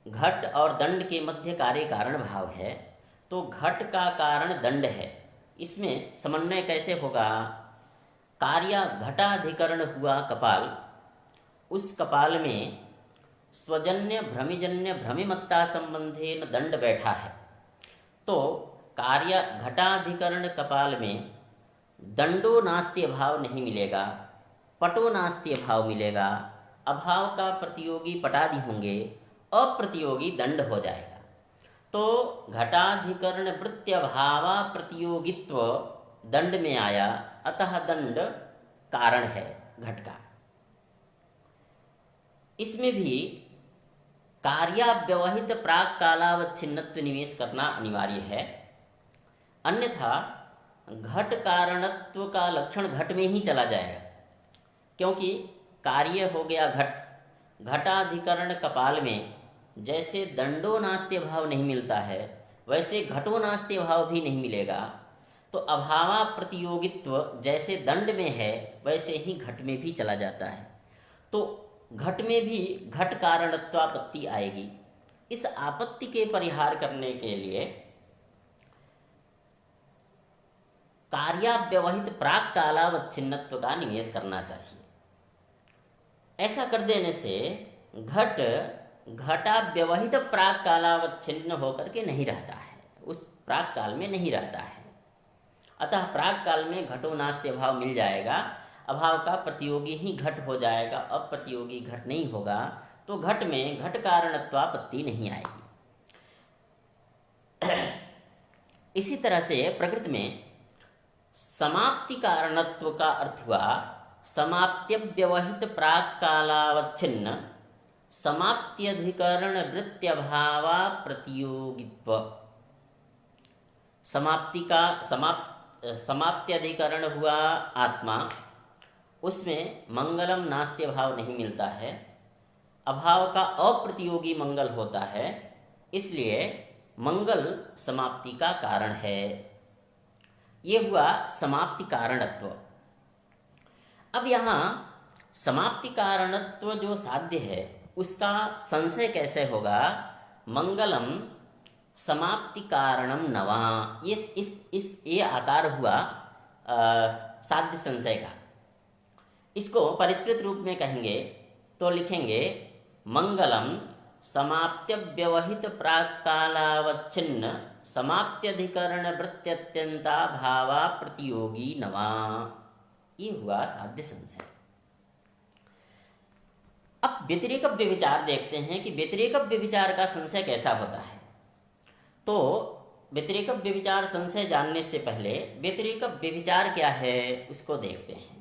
घट और दंड के मध्य कार्य कारण भाव है, तो घट का कारण दंड है, इसमें समन्वय कैसे होगा? कार्य घटाधिकरण हुआ कपाल, उस कपाल में स्वजन्य भ्रमिजन्य भ्रमिमत्ता संबंधेन दंड बैठा है, तो कार्य घटाधिकरण कपाल में दंडो नास्ति अभाव नहीं मिलेगा, पटो नास्ति अभाव मिलेगा। अभाव का प्रतियोगी पटादि होंगे, अप्रतियोगी दंड हो जाएगा। तो घटाधिकरण वृत्त्यभावा प्रतियोगित्व दंड में आया, अतः दंड कारण है घट का। इसमें भी कार्याव्यवहित प्राक कालावच्छिन्नत्व निवेश करना अनिवार्य है, अन्यथा घट कारणत्व का लक्षण घट में ही चला जाएगा। क्योंकि कार्य हो गया घट, घटाधिकरण कपाल में जैसे दंडो नास्ति भाव नहीं मिलता है, वैसे घटो नास्ति भाव भी नहीं मिलेगा। तो अभावा प्रतियोगित्व जैसे दंड में है वैसे ही घट में भी चला जाता है, तो घट में भी घट कारणत्वापत्ति आएगी। इस आपत्ति के परिहार करने के लिए कार्याव्यवहित प्राक कालावच्छिन्नत्व का निवेश करना चाहिए। ऐसा कर देने से घट घटाव्यवहित प्राक कालावच्छिन्न होकर के नहीं रहता है, उस प्राक काल में नहीं रहता है। अतः प्राक काल में घटो नास्ति अभाव मिल जाएगा, अभाव का प्रतियोगी ही घट हो जाएगा, अप्रतियोगी घट नहीं होगा, तो घट में घट कारणत्वापत्ति नहीं आएगी। इसी तरह से प्रकृति में समाप्ति कारणत्व का अर्थ हुआ समाप्त्यव्यवहित प्राक कालावच्छिन्न समाप्त्यधिकरण वृत्त्यभावा प्रतियोगित्व। समाप्ति का समाप्त्यधिकरण हुआ आत्मा, उसमें मंगलम नास्ति भाव नहीं मिलता है, अभाव का अप्रतियोगी मंगल होता है, इसलिए मंगल समाप्ति का कारण है। ये हुआ समाप्ति कारणत्व। अब यहाँ समाप्ति कारणत्व जो साध्य है उसका संशय कैसे होगा? मंगलम समाप्ति कारणम नवा, ये आकार हुआ साध्य संशय का। इसको परिष्कृत रूप में कहेंगे तो लिखेंगे मंगलम समाप्त्यव्यवहित प्राक कालावच्छिन्न समाप्त्यधिकरण वृत्त्यत्यंता भावा प्रतियोगी नवा। ये हुआ साध्य संशय। अब व्यतिरेक व्यभिचार देखते हैं कि व्यतिरेक व्यभिचार का संशय कैसा होता है। तो व्यतिरेक व्यभिचार संशय जानने से पहले व्यतिरेक व्यभिचार क्या है उसको देखते हैं।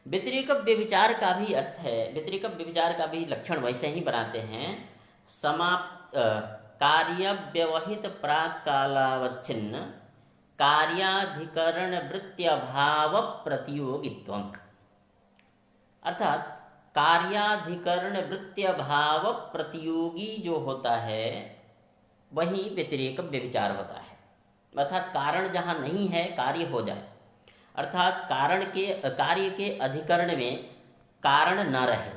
व्यतिरेक व्यभिचार का भी अर्थ है, व्यतिरेक व्यभिचार का भी लक्षण वैसे ही बनाते हैं, कार्य व्यवहित प्राक कालावच्छिन्न कार्याधिकरण वृत्त्यभाव प्रतियोगित्वम। अर्थात कार्याधिकरण वृत्त्यभाव प्रतियोगी जो होता है वही व्यतिरेक व्यभिचार होता है। अर्थात कारण जहाँ नहीं है कार्य हो जाए, अर्थात कार्य के अधिकरण में कारण न रहे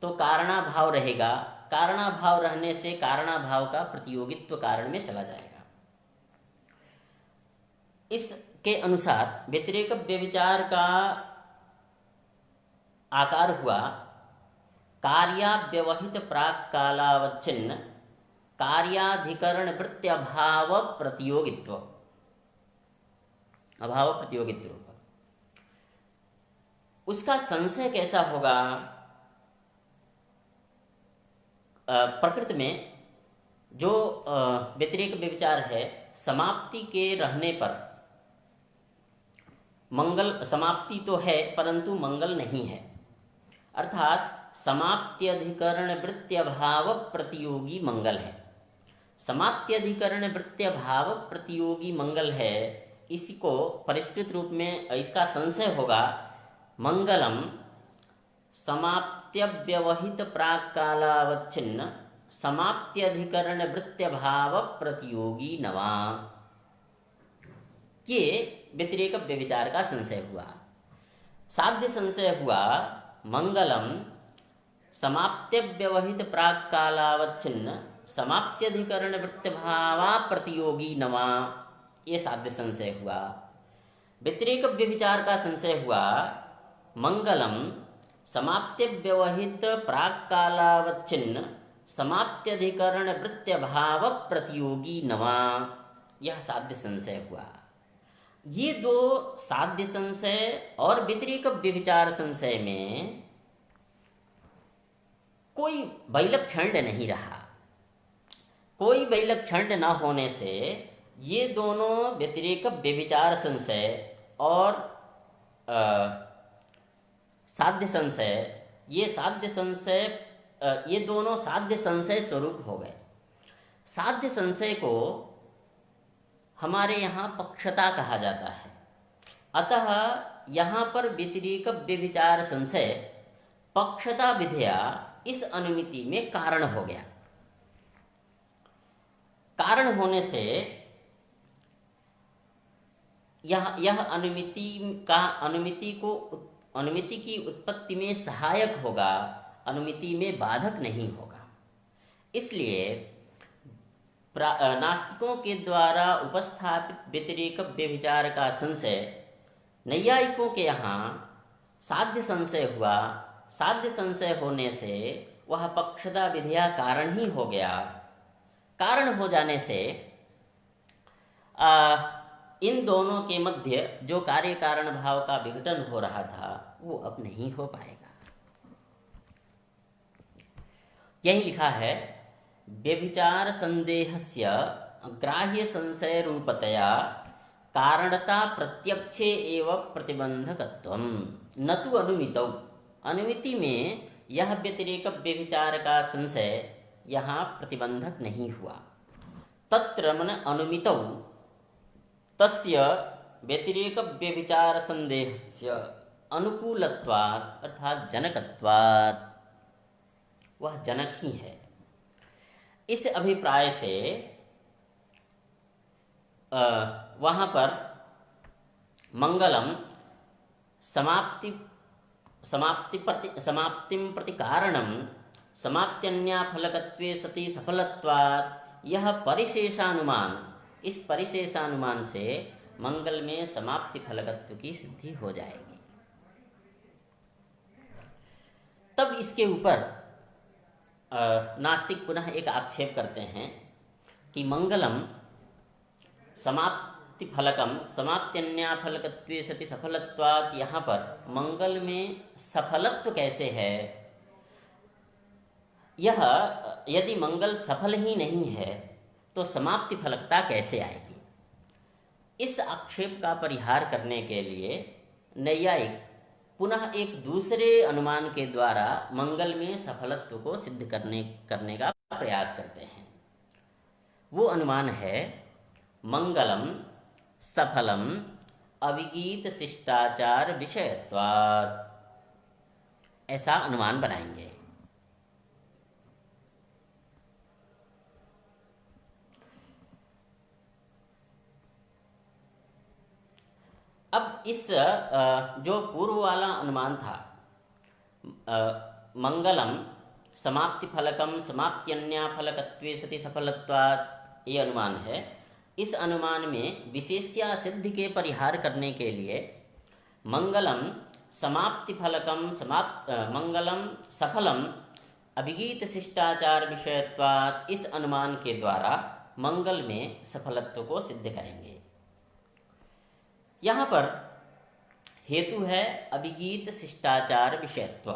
तो कारणाभाव रहेगा, कारणाभाव रहने से कारणाभाव का प्रतियोगित्व कारण में चला जाएगा। इसके अनुसार व्यतिरेक व्यभिचार का आकार हुआ कार्याव्यवहित प्राक कालावच्छिन्न कार्याधिकरण वृत्त्यभाव प्रतियोगित्व, अभाव प्रतियोगित्व। उसका संशय कैसा होगा? प्रकृति में जो व्यतिरेक व्यभिचार है, समाप्ति के रहने पर मंगल, समाप्ति तो है परंतु मंगल नहीं है, अर्थात समाप्त्यधिकरण वृत्त्यभाव प्रतियोगी मंगल है। समाप्त्यधिकरण वृत्त्यभाव प्रतियोगी मंगल है, इसी को परिष्कृत रूप में इसका संशय होगा मंगलम समाप्त्यव्यवहित प्राक्कालावच्छिन्न समाप्त्यधिकरण वृत्त्यभाव प्रतियोगी नवा। ये व्यतिरेक व्यभिचार का संशय हुआ। साध्य संशय हुआ मंगलम समाप्त्यव्यवहित प्राक्कालावच्छिन्न समाप्त्यधिकरण वृत्त्यभावा प्रतियोगी नवा, ये साध्य संशय हुआ। व्यतिरेक व्यभिचार का संशय हुआ मंगलम समाप्त्यव्यवहित प्राक्कालावच्छिन्न समाप्त्यधिकरण वृत्त्यभाव प्रतियोगी नवा, यह साध्य संशय हुआ। ये दो साध्य संशय और व्यतिरेक व्यभिचार संशय में कोई वैलक्षण्य नहीं रहा। कोई वैलक्षण्य न होने से ये दोनों व्यतिरेक व्यभिचार संशय और साध्य संशय, ये दोनों साध्य संशय स्वरूप हो गए। साध्य संशय को हमारे यहाँ पक्षता कहा जाता है, अतः यहाँ पर व्यतिरेक व्यभिचार संशय पक्षता विधेया इस अनुमिति में कारण हो गया। कारण होने से यह अनुमिति की उत्पत्ति में सहायक होगा, अनुमिति में बाधक नहीं होगा। इसलिए नास्तिकों के द्वारा उपस्थापित व्यतिरेक व्यभिचार का संशय नैयायिकों के यहाँ साध्य संशय हुआ। साध्य संशय होने से वह पक्षता विधेया कारण ही हो गया। कारण हो जाने से इन दोनों के मध्य जो कार्य कारण भाव का विघटन हो रहा था वो अब नहीं हो पाएगा। यही लिखा है व्यभिचार संदेहस्य ग्राह्य संशय रूपतया कारणता प्रत्यक्षे एव प्रतिबंधकत्वम न तु अनुमितौ। अनुमिति में यह व्यतिरेक व्यभिचार का संशय यहाँ प्रतिबंधक नहीं हुआ। तत्र मन अनुमितौ तस्य व्यतिरेक व्यभिचार संदेहस्य अनुकूलत्वात् अर्थात जनकत्वात्, वह जनक ही है। इस अभिप्राय से वहाँ पर मंगलम समाप्तिं प्रति कारणम समाप्त्यन्याफलकत्वे सति सफलत्वात्, यह परिशेषानुमान, इस परिशेषानुमान से मंगल में समाप्ति फलकत्व की सिद्धि हो जाएगी। तब इसके ऊपर नास्तिक पुनः एक आक्षेप करते हैं कि मंगलम समाप्ति फलकम समाप्त्यन्याफलकत्वे सति सफलत्वात्, यहाँ पर मंगल में सफलत्व कैसे है? यह यदि मंगल सफल ही नहीं है तो समाप्ति फलकता कैसे आएगी? इस आक्षेप का परिहार करने के लिए नैयायिक पुनः एक दूसरे अनुमान के द्वारा मंगल में सफलत्व को सिद्ध करने का प्रयास करते हैं। वो अनुमान है मंगलम सफलम अविगीत शिष्टाचार विषयत्वात्, ऐसा अनुमान बनाएंगे। अब इस जो पूर्व वाला अनुमान था मंगलम समाप्ति फलकम समाप्त्यन्या फलकत्वे सति सफलत्वात्, ये अनुमान है। इस अनुमान में विशेष्या सिद्धि के परिहार करने के लिए मंगलम समाप्ति फलकम मंगलम सफलम अभिगीत शिष्टाचार विषयत्वात्, इस अनुमान के द्वारा मंगल में सफलत्व को सिद्ध करेंगे। यहाँ पर हेतु है अभिगीत शिष्टाचार विषयत्व।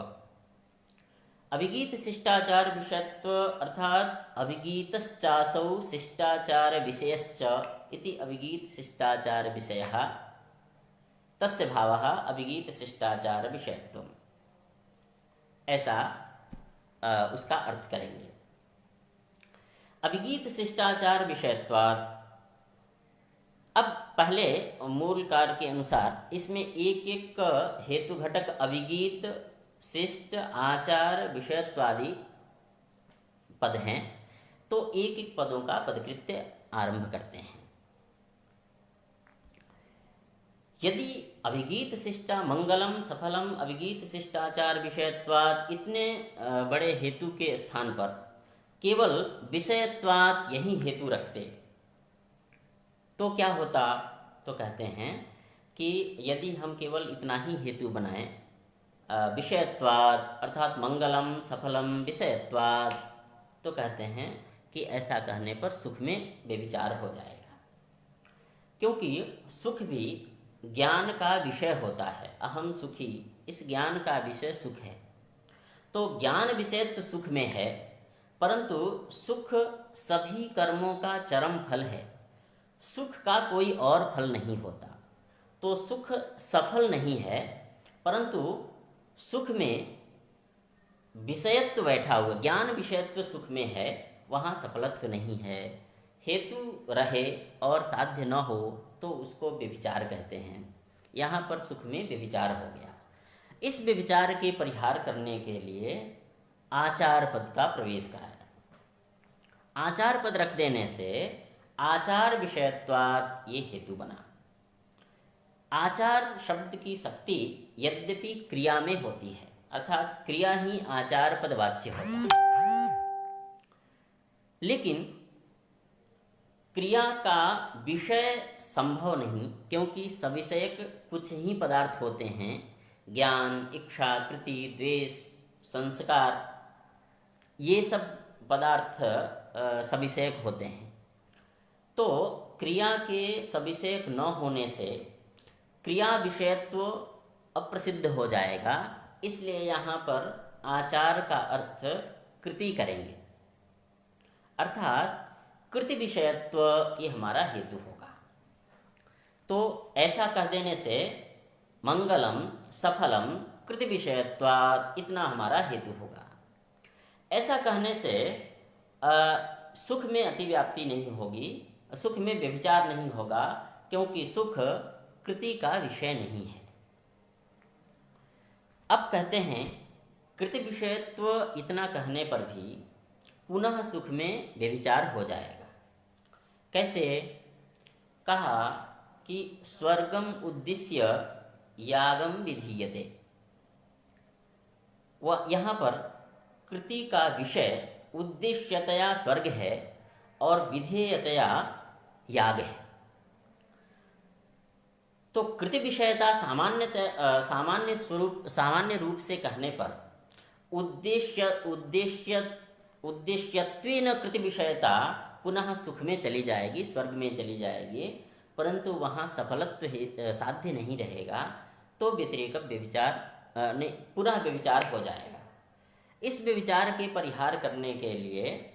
अभिगीत शिष्टाचार विषयत्व अर्थात अभिगीतश्चासौ शिष्टाचार विषयश्च इति अभिगीत शिष्टाचार विषयः तस्य भावः अभिगीत शिष्टाचार विषयत्वम्, ऐसा उसका अर्थ करेंगे। अभिगीत शिष्टाचार विषयत्वात्, अब पहले मूल कार्य के अनुसार इसमें एक एक हेतु घटक अभिगीत शिष्ट आचार विषयत्वादि पद हैं, तो एक एक पदों का पदकृत्य आरंभ करते हैं। यदि अभिगीत शिष्टा मंगलम सफलम अभिगीत शिष्टाचार विषयत्वात् इतने बड़े हेतु के स्थान पर केवल विषयत्वात् यही हेतु रखते तो क्या होता? तो कहते हैं कि यदि हम केवल इतना ही हेतु बनाएं विषयत्वात् अर्थात मंगलम सफलम विषयत्वात्, तो कहते हैं कि ऐसा कहने पर सुख में व्यभिचार हो जाएगा, क्योंकि सुख भी ज्ञान का विषय होता है। अहम सुखी, इस ज्ञान का विषय सुख है, तो ज्ञान विषय तो सुख में है, परंतु सुख सभी कर्मों का चरम फल है, सुख का कोई और फल नहीं होता। तो सुख सफल नहीं है, परंतु सुख में विषयत्व बैठा हुआ, ज्ञान विषयत्व सुख में है, वहाँ सफलत्व नहीं है। हेतु रहे और साध्य न हो तो उसको व्यभिचार कहते हैं। यहाँ पर सुख में व्यभिचार हो गया। इस व्यभिचार के परिहार करने के लिए आचार पद का प्रवेश कराया। आचार पद रख देने से आचार विषयत्वात् ये हेतु बना। आचार शब्द की शक्ति यद्यपि क्रिया में होती है, अर्थात क्रिया ही आचार पद वाच्य होता है, लेकिन क्रिया का विषय संभव नहीं, क्योंकि सविषयक कुछ ही पदार्थ होते हैं। ज्ञान, इच्छा, कृति, द्वेष, संस्कार, ये सब पदार्थ सविषयक होते हैं। तो क्रिया के सविषयक न होने से क्रिया विषयत्व अप्रसिद्ध हो जाएगा, इसलिए यहाँ पर आचार का अर्थ कृति करेंगे, अर्थात कृति विषयत्व ये हमारा हेतु होगा। तो ऐसा कह देने से मंगलम सफलम कृति विषयत्वात् इतना हमारा हेतु होगा। ऐसा कहने से सुख में अतिव्याप्ति नहीं होगी, सुख में व्यभिचार नहीं होगा, क्योंकि सुख कृति का विषय नहीं है। अब कहते हैं कृति विषयत्व इतना कहने पर भी पुनः सुख में व्यभिचार हो जाएगा। कैसे? कहा कि स्वर्गम उद्दिश्य यागम विधीयते। वह यहाँ पर कृति का विषय उद्देश्यतया स्वर्ग है और विधेयतया याग है। तो कृति विषयता सामान्य रूप से कहने पर उद्देश्यत्वेन कृति विषयता पुनः सुख में चली जाएगी, स्वर्ग में चली जाएगी, परंतु वहाँ सफलत्व साध्य नहीं रहेगा, तो व्यतिरेक व्यभिचार पुनः व्यभिचार हो जाएगा। इस व्यभिचार के परिहार करने के लिए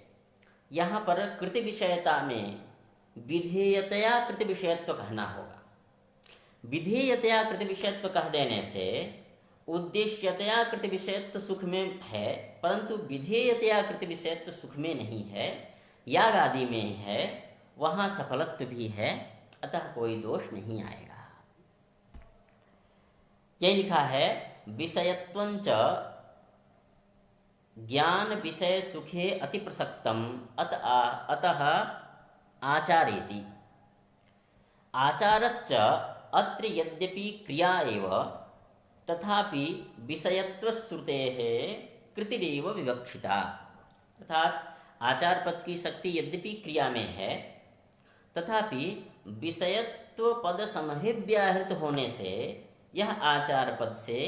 यहाँ पर कृति विषयता में विधेयतया कृति विषयत्व कहना होगा। विधेयतया कृति विषयत्व कह देने से उद्देश्यतया कृति विषयत्व सुख में है, परंतु विधेयतया कृति विषयत्व सुख में नहीं है, याग आदि में है, वहाँ सफलत्व भी है, अतः कोई दोष नहीं आएगा। यह लिखा है विषयत्वंच ज्ञान विषय सुखे अति प्रसक्तम अतः आचारेति। आचारश्च अत्र यद्यपि क्रिया एव तथापि विषयत्वश्रुतेः कृतिरेव विवक्षिता। अर्थात आचार पद की शक्ति यद्यपि क्रिया में है, तथापि विषयत्व पद समभिव्याहृत होने से यह आचार पद से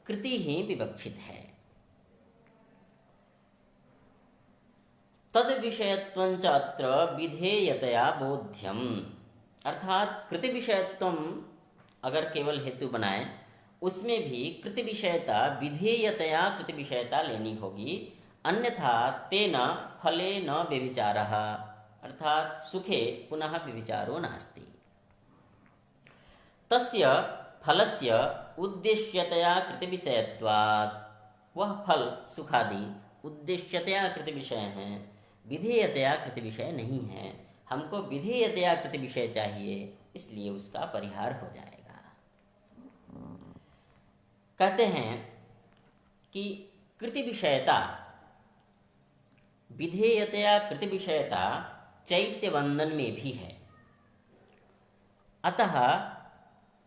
कृति ही विवक्षित है। तद विषयत्वंच अत्र विधेयतया बोध्यम। अर्थात कृति विषयत्व अगर केवल हेतु बनाए उसमें भी कृत विषयता विधेयतया कृत विषयता लेनी होगी, अन्यथा तेन फले न व्यभिचारः, अर्थात सुखे पुनः व्यभिचारो नास्ति। तस्य फलस्य उद्देश्यतया कृत विषयत्वात्, वह फल सुखादि उद्देश्यतया कृत विषय हैं, विधेयतया कृत विषय नहीं है। हमको विधेयतया कृत विषय चाहिए, इसलिए उसका परिहार हो जाएगा। कहते हैं कि कृति विषयता, विधेयतया कृति विषयता चैत्य बंधन में भी है। अतः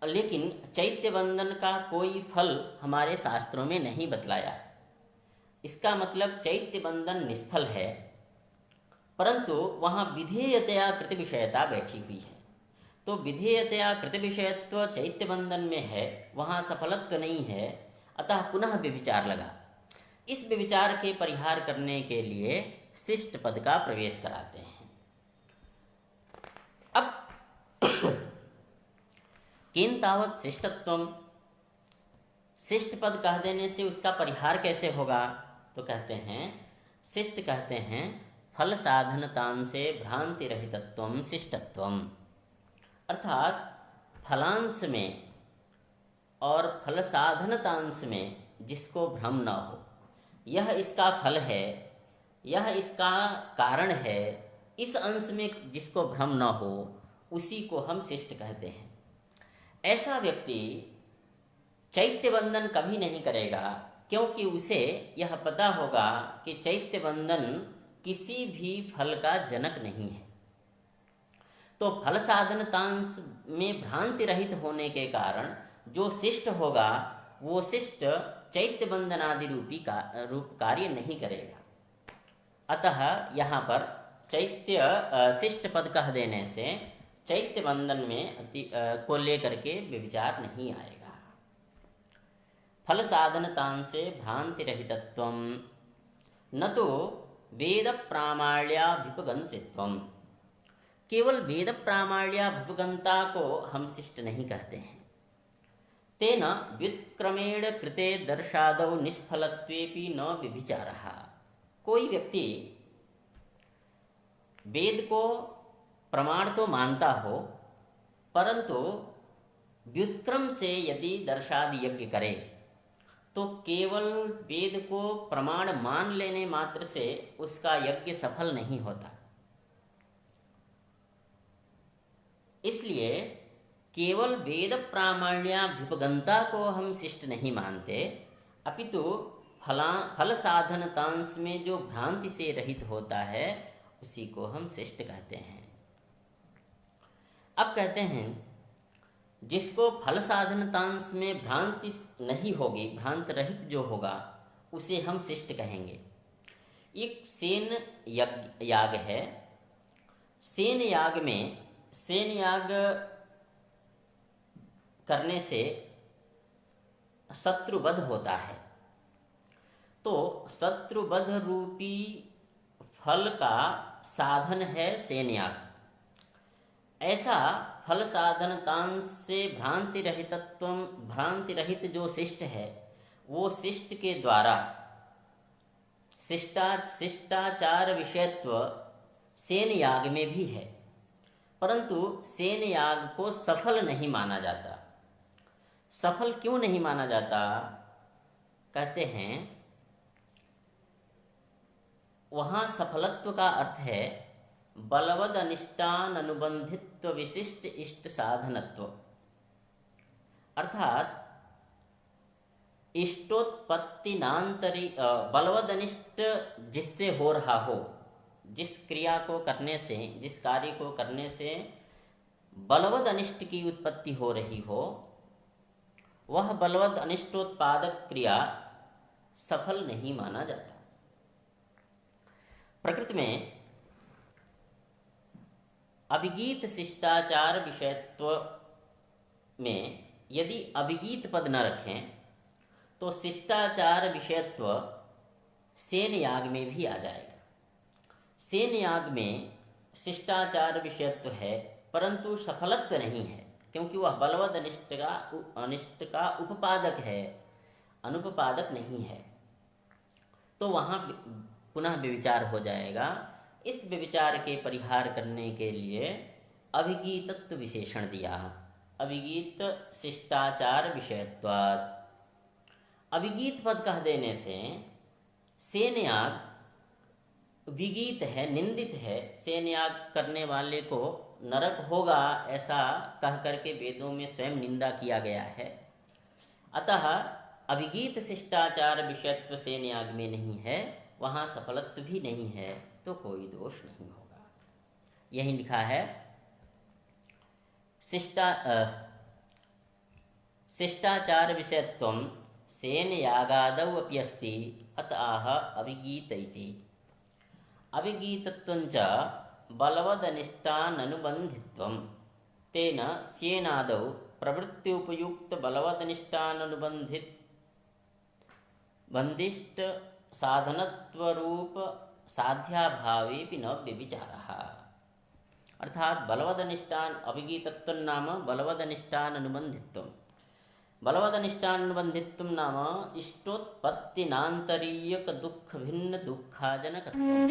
लेकिन चैत्य बंधन का कोई फल हमारे शास्त्रों में नहीं बतलाया। इसका मतलब चैत्य बंधन निष्फल है, परंतु वहाँ विधेयतया कृति विषयता बैठी हुई है। तो विधेयतया कृत विषयत्व चैत्य बंधन में है, वहाँ सफलत्व नहीं है, अतः पुनः व्यभिचार लगा। इस व्यभिचार के परिहार करने के लिए शिष्ट पद का प्रवेश कराते हैं। अब किं तावत् शिष्टत्वम्, शिष्ट पद कह देने से उसका परिहार कैसे होगा? तो कहते हैं, शिष्ट कहते हैं फल साधनतांसे भ्रांति रहितत्वम शिष्टत्वम, अर्थात फलांश में और फल साधनतांश में जिसको भ्रम न हो, यह इसका फल है, यह इसका कारण है, इस अंश में जिसको भ्रम न हो उसी को हम शिष्ट कहते हैं। ऐसा व्यक्ति चैत्य बंधन कभी नहीं करेगा, क्योंकि उसे यह पता होगा कि चैत्य बंधन किसी भी फल का जनक नहीं है। तो फल साधनतांश में भ्रांति रहित होने के कारण जो शिष्ट होगा वो शिष्ट चैत्य बंधन आदि रूप कार्य नहीं करेगा। अतः यहाँ पर शिष्ट पद कह देने से चैत्य बंधन में को लेकर के व्यभिचार नहीं आएगा। फल साधनतांसे भ्रांति रहितत्वम न तो वेद प्रामाण्याभिपगंतृत्वम, केवल वेद प्रामाण्याभिपगंता को हम शिष्ट नहीं कहते हैं। तेन व्युत्क्रमेण कृते दर्शादौ निष्फलत्वेपि न व्यभिचारः, कोई व्यक्ति वेद को प्रमाण तो मानता हो, परंतु व्युत्क्रम से यदि दर्शादि यज्ञ करे तो केवल वेद को प्रमाण मान लेने मात्र से उसका यज्ञ सफल नहीं होता। इसलिए केवल वेद प्रामाण्याभिपगंता को हम शिष्ट नहीं मानते, अपितु फल साधनतांश में जो भ्रांति से रहित होता है उसी को हम शिष्ट कहते हैं। अब कहते हैं जिसको फल साधनतांश में भ्रांति नहीं होगी, भ्रांत रहित जो होगा उसे हम शिष्ट कहेंगे। एक सेन याग है। सेन याग में सेन याग करने से शत्रुवध होता है, तो शत्रुवध रूपी फल का साधन है सेन याग। ऐसा फल साधनतांश से भ्रांति रहित जो शिष्ट है, वो शिष्ट के द्वारा शिष्टाचार विषयत्व सेन याग में भी है, परंतु सेन याग को सफल नहीं माना जाता। सफल क्यों नहीं माना जाता? कहते हैं वहाँ सफलत्व का अर्थ है बलवद अनिष्टान अनुबंधित्व विशिष्ट इष्ट साधनत्व, अर्थात इष्टोत्पत्ति नांतरी बलवद अनिष्ट जिससे हो रहा हो, जिस क्रिया को करने से, जिस कार्य को करने से बलवद अनिष्ट की उत्पत्ति हो रही हो, वह बलवद अनिष्टोत्पादक क्रिया सफल नहीं माना जाता। प्रकृति में अभिगीत शिष्टाचार विषयत्व में यदि अभिगीत पद न रखें तो शिष्टाचार विषयत्व सेन याग में भी आ जाएगा। सेन याग में शिष्टाचार विषयत्व है, परंतु सफलत्व नहीं है। क्योंकि वह बलवद अनिष्ट का उपपादक है, अनुपपादक नहीं है। तो वहाँ पुनः व्यभिचार हो जाएगा। इस व्यभिचार के परिहार करने के लिए अभिगीतत्व विशेषण दिया। अभिगीत शिष्टाचार विषयत्वात्। अभिगीत पद कह देने से सेनयाग विगीत है, निंदित है। सेनयाग करने वाले को नरक होगा ऐसा कह करके वेदों में स्वयं निंदा किया गया है। अतः अभिगीत शिष्टाचार विषयत्व सेनयाग में नहीं है, वहाँ सफलत्व भी नहीं है, तो कोई दोष नहीं होगा। यही लिखा है शिष्टाचार विषयत्वं सेनयागादौ अपि अस्ति, अत आह अभिगीत इति। अभिगीतत्वञ्च बलवदनिष्टाननुबन्धित्वं तेन स्येनादौ प्रवृत्त्युपयुक्त बन्दिष्ट साधनत्वरूप साध्याभावेपि न व्यभिचारः। अर्थात बलवदनिष्ठान अभिगीतत्व नाम बलवदनिष्ठान अनुबंधित्व। बलवदनिष्ठान अनुबंधित्व नाम इष्टोत्पत्तिनांतरीयक दुख भिन्न दुखाजनकत्वम्।